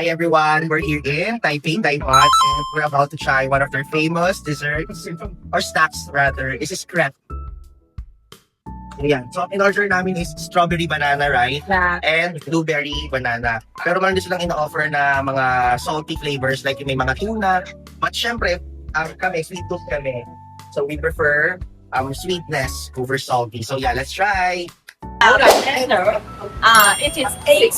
Hi everyone, we're here in Taipei, Taiwan, and we're about to try one of their famous desserts, or snacks rather. This is crepe. Ayan. So, in order namin is strawberry banana, right? Yeah. And blueberry banana. Pero meron din silang ina-offer na mga salty flavors, like may mga tuna. But syempre, kami, sweet tooth kami. So, we prefer sweetness over salty. So, yeah, let's try. It is 8。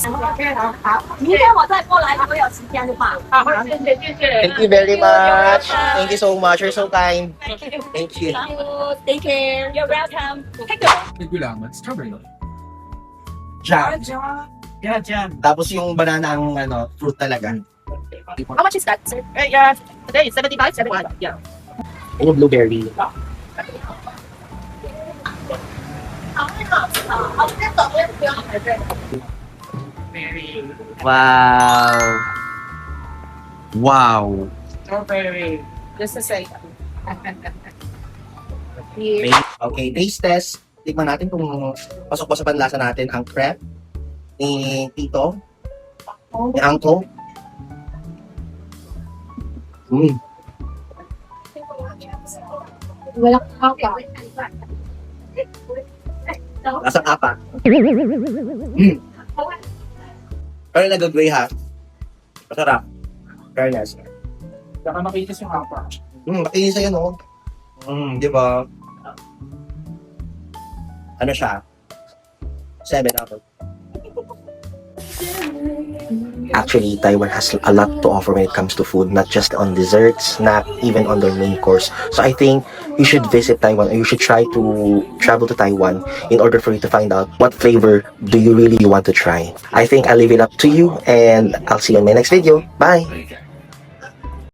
明天我再过来，我有时间的话。好，谢谢谢谢。 Thank you very much. Thank you so much. You're so kind. Thank you. Take care. You're welcome. Take care. Strawberry. Jam. Yeah, jam. Tapos yung banana ang fruit talaga. How much is that, sir? Yeah, today is 75, 71. Yeah. And yung blueberry. Wow. Wow. Strawberry. Just a second. Okay, taste test. Tikman natin kung pasok ba sa panlasa natin ang crepe ni Tito, ni Uncle. Walang kaka. Lasang apa. Pero nag-agree ha. Masarap. Fairness. Saka makinis yung hapa. Makinis sa'yo, no? Di ba? Ano siya? 7 out of. Actually, Taiwan has a lot to offer when it comes to food, not just on desserts, snack, even on their main course. So I think you should visit Taiwan, or you should try to travel to Taiwan in order for you to find out what flavor do you really want to try. I think I'll leave it up to you, and I'll see you in my next video. Bye!